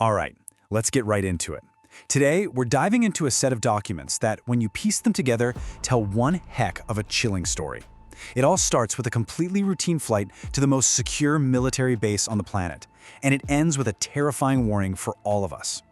All right, let's get right into it. Today, we're diving into a set of documents that, when you piece them together, tell one heck of a chilling story. It all starts with a completely routine flight to the most secure military base on the planet, and it ends with a terrifying warning for all of us.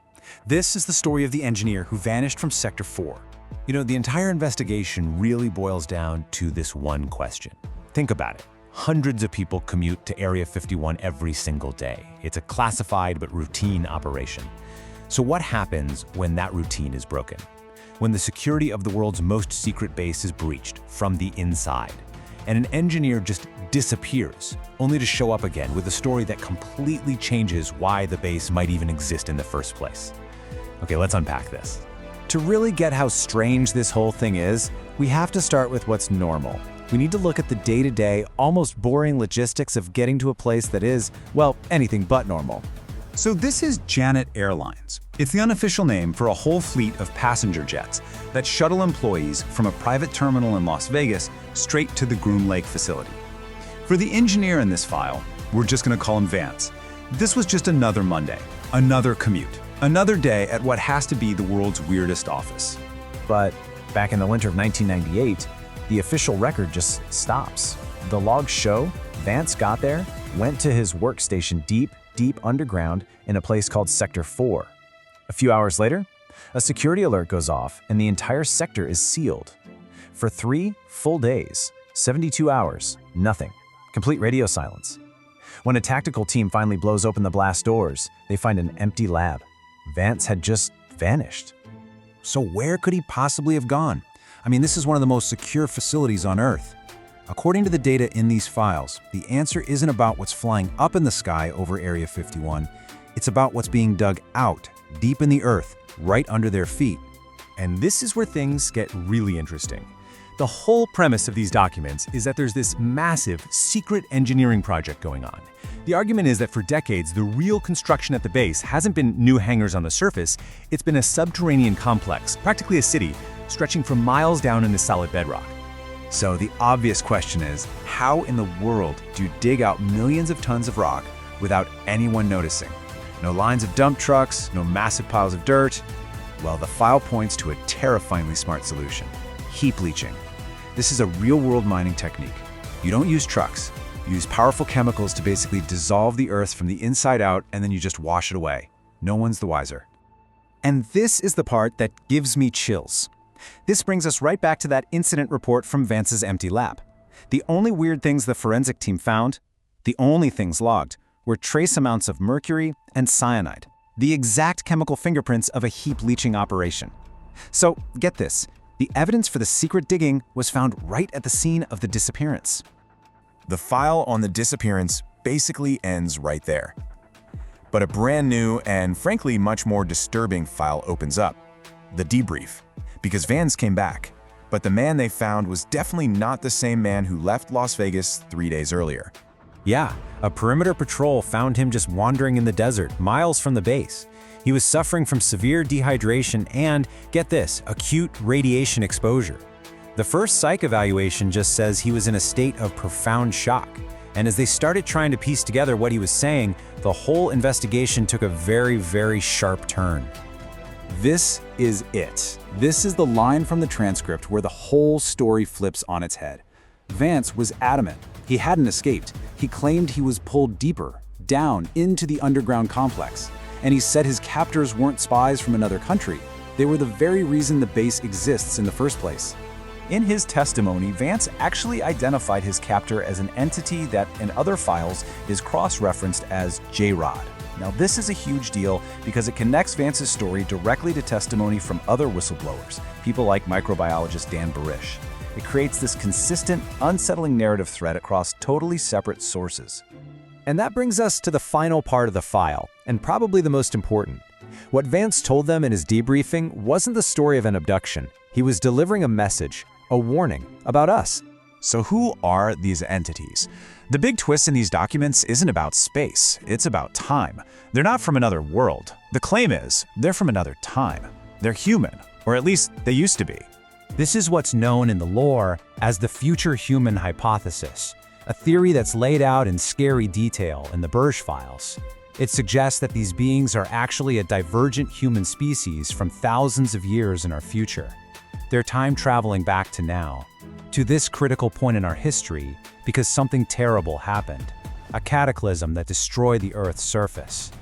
This is the story of the engineer who vanished from Sector 4. The entire investigation really boils down to this one question. Think about it. Hundreds of people commute to Area 51 every single day. It's a classified but routine operation. So what happens when that routine is broken? When the security of the world's most secret base is breached from the inside, and an engineer just disappears, only to show up again with a story that completely changes why the base might even exist in the first place. Okay, let's unpack this. To really get how strange this whole thing is, we have to start with what's normal. We need to look at the day-to-day, almost boring logistics of getting to a place that is, well, anything but normal. So this is Janet Airlines. It's the unofficial name for a whole fleet of passenger jets that shuttle employees from a private terminal in Las Vegas straight to the Groom Lake facility. For the engineer in this file, we're just going to call him Vance. This was just another Monday, another commute, another day at what has to be the world's weirdest office. But back in the winter of 1998, the official record just stops. The logs show Vance got there, went to his workstation deep underground in a place called Sector 4. A few hours later, a security alert goes off and the entire sector is sealed. For 3 full days, 72 hours, nothing. Complete radio silence. When a tactical team finally blows open the blast doors, they find an empty lab. Vance had just vanished. So where could he possibly have gone? I mean, this is one of the most secure facilities on Earth. According to the data in these files, the answer isn't about what's flying up in the sky over Area 51. It's about what's being dug out, deep in the earth, right under their feet. And this is where things get really interesting. The whole premise of these documents is that there's this massive, secret engineering project going on. The argument is that for decades, the real construction at the base hasn't been new hangars on the surface, it's been a subterranean complex, practically a city, stretching for miles down into solid bedrock. So the obvious question is, how in the world do you dig out millions of tons of rock without anyone noticing? No lines of dump trucks, no massive piles of dirt. Well, the file points to a terrifyingly smart solution: heap leaching. This is a real-world mining technique. You don't use trucks. You use powerful chemicals to basically dissolve the earth from the inside out, and then you just wash it away. No one's the wiser. And this is the part that gives me chills. This brings us right back to that incident report from Vance's empty lab. The only weird things the forensic team found, the only things logged, were trace amounts of mercury and cyanide, the exact chemical fingerprints of a heap leaching operation. So, get this, the evidence for the secret digging was found right at the scene of the disappearance. The file on the disappearance basically ends right there. But a brand new and frankly much more disturbing file opens up: the debrief. Because Vance came back, but the man they found was definitely not the same man who left Las Vegas 3 days earlier. Yeah, a perimeter patrol found him just wandering in the desert, miles from the base. He was suffering from severe dehydration and, get this, acute radiation exposure. The first psych evaluation just says he was in a state of profound shock. And as they started trying to piece together what he was saying, the whole investigation took a very, very sharp turn. This is it. This is the line from the transcript where the whole story flips on its head. Vance was adamant. He hadn't escaped. He claimed he was pulled deeper, down into the underground complex. And he said his captors weren't spies from another country. They were the very reason the base exists in the first place. In his testimony, Vance actually identified his captor as an entity that, in other files, is cross-referenced as J-Rod. Now, this is a huge deal because it connects Vance's story directly to testimony from other whistleblowers, people like microbiologist Dan Burisch. It creates this consistent, unsettling narrative thread across totally separate sources. And that brings us to the final part of the file, and probably the most important. What Vance told them in his debriefing wasn't the story of an abduction. He was delivering a message, a warning about us. So who are these entities? The big twist in these documents isn't about space, it's about time. They're not from another world. The claim is, they're from another time. They're human, or at least they used to be. This is what's known in the lore as the future human hypothesis, a theory that's laid out in scary detail in the Burisch files. It suggests that these beings are actually a divergent human species from thousands of years in our future. They're time traveling back to now, to this critical point in our history, because something terrible happened, a cataclysm that destroyed the Earth's surface.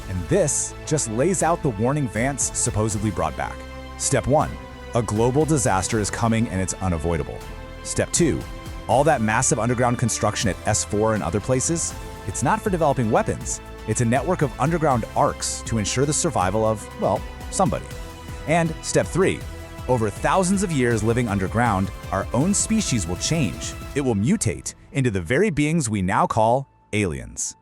And this just lays out the warning Vance supposedly brought back. Step 1. A global disaster is coming and it's unavoidable. Step 2. All that massive underground construction at S4 and other places, it's not for developing weapons. It's a network of underground arcs to ensure the survival of, well, somebody. And Step 3. Over thousands of years living underground, our own species will change. It will mutate into the very beings we now call aliens.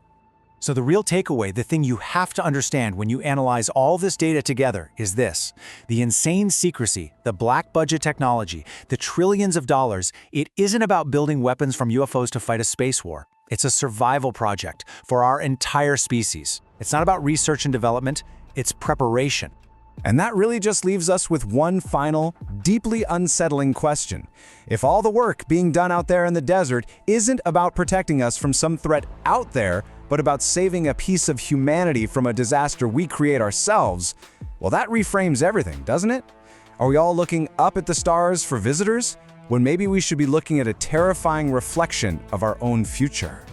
So the real takeaway, the thing you have to understand when you analyze all this data together is this. The insane secrecy, the black budget technology, the trillions of dollars, it isn't about building weapons from UFOs to fight a space war. It's a survival project for our entire species. It's not about research and development, it's preparation. And that really just leaves us with one final, deeply unsettling question. If all the work being done out there in the desert isn't about protecting us from some threat out there, but about saving a piece of humanity from a disaster we create ourselves, well, that reframes everything, doesn't it? Are we all looking up at the stars for visitors, when maybe we should be looking at a terrifying reflection of our own future?